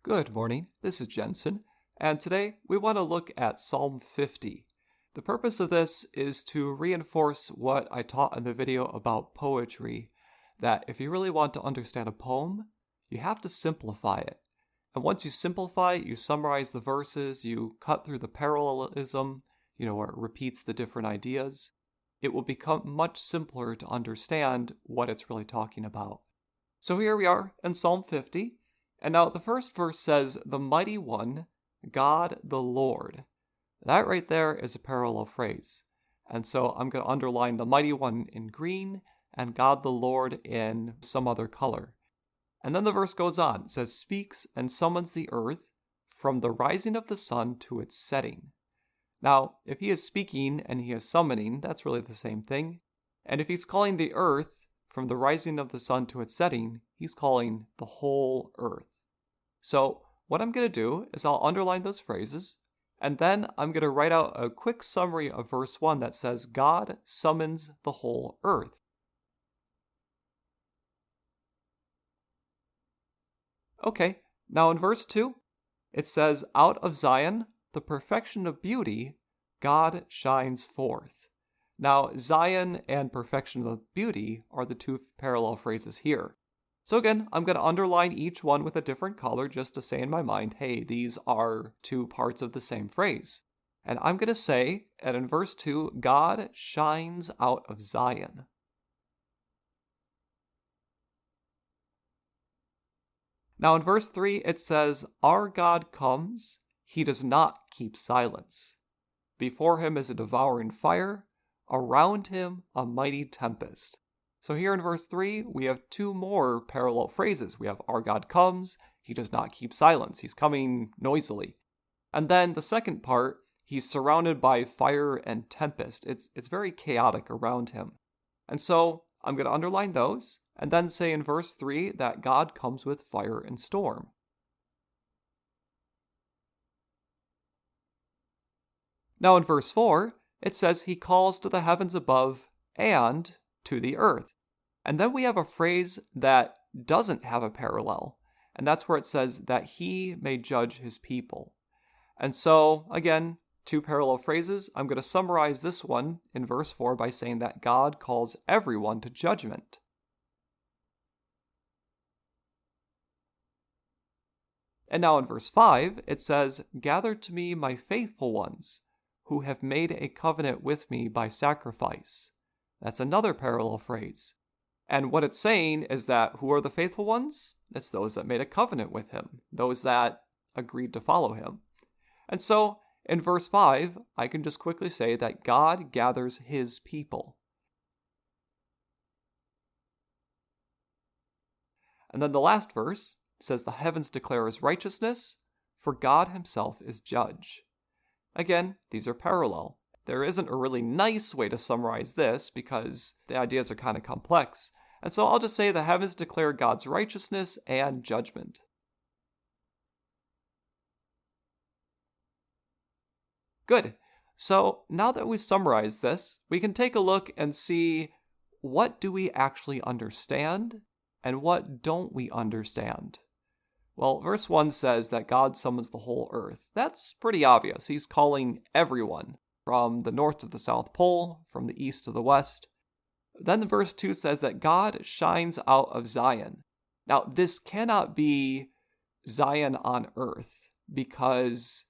Good morning, this is Jensen, and today we want to look at Psalm 50. The purpose of this is to reinforce what I taught in the video about poetry, that if you really want to understand a poem, you have to simplify it. And once you simplify it, you summarize the verses, you cut through the parallelism, where it repeats the different ideas, it will become much simpler to understand what it's really talking about. So here we are in Psalm 50. And now the first verse says, "The mighty one, God the Lord." That right there is a parallel phrase. And so I'm going to underline the mighty one in green and God the Lord in some other color. And then the verse goes on. It says, "Speaks and summons the earth from the rising of the sun to its setting." Now, if he is speaking and he is summoning, that's really the same thing. And if he's calling the earth from the rising of the sun to its setting, he's calling the whole earth. So what I'm going to do is I'll underline those phrases, and then I'm going to write out a quick summary of verse 1 that says, God summons the whole earth. Okay, now in verse 2, it says, "Out of Zion, the perfection of beauty, God shines forth." Now, Zion and perfection of beauty are the two parallel phrases here. So again, I'm going to underline each one with a different color just to say in my mind, hey, these are two parts of the same phrase. And I'm going to say, and in verse 2, God shines out of Zion. Now in verse 3, it says, "Our God comes, he does not keep silence. Before him is a devouring fire, around him a mighty tempest." So here in verse 3, we have two more parallel phrases. We have our God comes, he does not keep silence. He's coming noisily. And then the second part, he's surrounded by fire and tempest. It's very chaotic around him. And so I'm going to underline those and then say in verse 3 that God comes with fire and storm. Now in verse 4, it says he calls to the heavens above and to the earth. And then we have a phrase that doesn't have a parallel, and that's where it says that he may judge his people. And so, again, two parallel phrases. I'm going to summarize this one in verse 4 by saying that God calls everyone to judgment. And now in verse 5, it says, "Gather to me my faithful ones, who have made a covenant with me by sacrifice." That's another parallel phrase. And what it's saying is that who are the faithful ones? It's those that made a covenant with him, those that agreed to follow him. And so in verse 5, I can just quickly say that God gathers his people. And then the last verse says the heavens declare his righteousness, for God himself is judge. Again, these are parallel. There isn't a really nice way to summarize this because the ideas are kind of complex. And so I'll just say the heavens declare God's righteousness and judgment. Good. So now that we've summarized this, we can take a look and see what do we actually understand and what don't we understand. Well, verse 1 says that God summons the whole earth. That's pretty obvious. He's calling everyone, from the north to the south pole, from the east to the west. Then verse 2 says that God shines out of Zion. Now, this cannot be Zion on earth because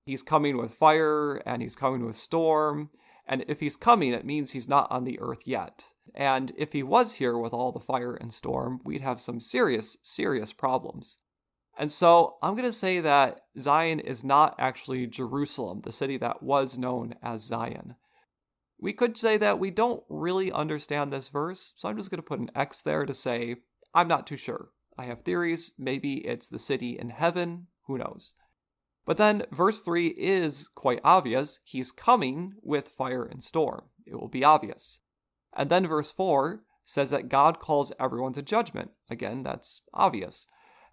he's coming with fire and he's coming with storm. And if he's coming, it means he's not on the earth yet. And if he was here with all the fire and storm, we'd have some serious, serious problems. And so I'm going to say that Zion is not actually Jerusalem, the city that was known as Zion. We could say that we don't really understand this verse, so I'm just going to put an X there to say I'm not too sure. I have theories. Maybe it's the city in heaven. Who knows? But then verse 3 is quite obvious. He's coming with fire and storm. It will be obvious. And then verse 4 says that God calls everyone to judgment. Again, that's obvious.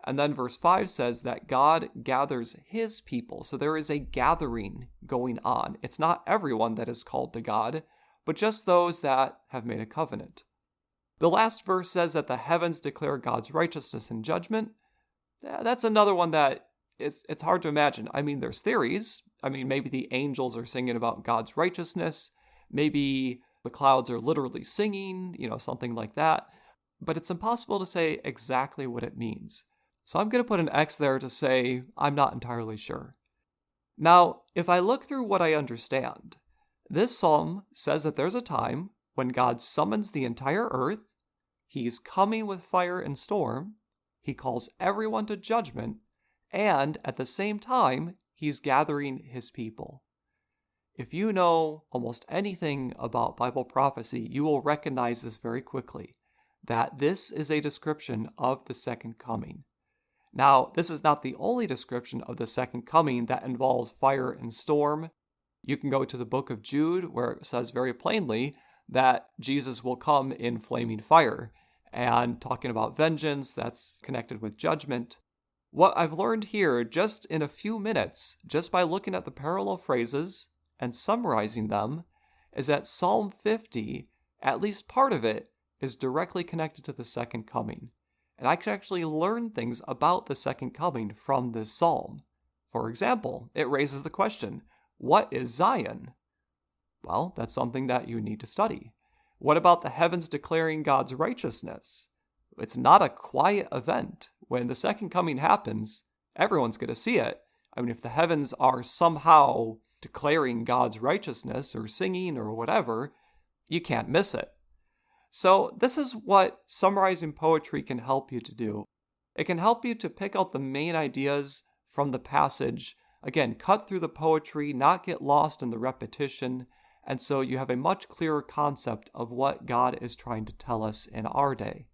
And then verse 5 says that God gathers his people. So there is a gathering going on. It's not everyone that is called to God, but just those that have made a covenant. The last verse says that the heavens declare God's righteousness and judgment. That's another one that it's hard to imagine. I mean, there's theories. I mean, maybe the angels are singing about God's righteousness. Maybe the clouds are literally singing, something like that. But it's impossible to say exactly what it means. So I'm going to put an X there to say I'm not entirely sure. Now, if I look through what I understand, this psalm says that there's a time when God summons the entire earth, he's coming with fire and storm, he calls everyone to judgment, and at the same time, he's gathering his people. If you know almost anything about Bible prophecy, you will recognize this very quickly, that this is a description of the second coming. Now, this is not the only description of the second coming that involves fire and storm. You can go to the book of Jude, where it says very plainly that Jesus will come in flaming fire, and talking about vengeance, that's connected with judgment. What I've learned here just in a few minutes, just by looking at the parallel phrases and summarizing them, is that Psalm 50, at least part of it, is directly connected to the second coming. And I can actually learn things about the second coming from this psalm. For example, it raises the question, what is Zion? Well, that's something that you need to study. What about the heavens declaring God's righteousness? It's not a quiet event. When the second coming happens, everyone's going to see it. I mean, if the heavens are somehow declaring God's righteousness or singing or whatever, you can't miss it. So this is what summarizing poetry can help you to do. It can help you to pick out the main ideas from the passage. Again, cut through the poetry, not get lost in the repetition, and so you have a much clearer concept of what God is trying to tell us in our day.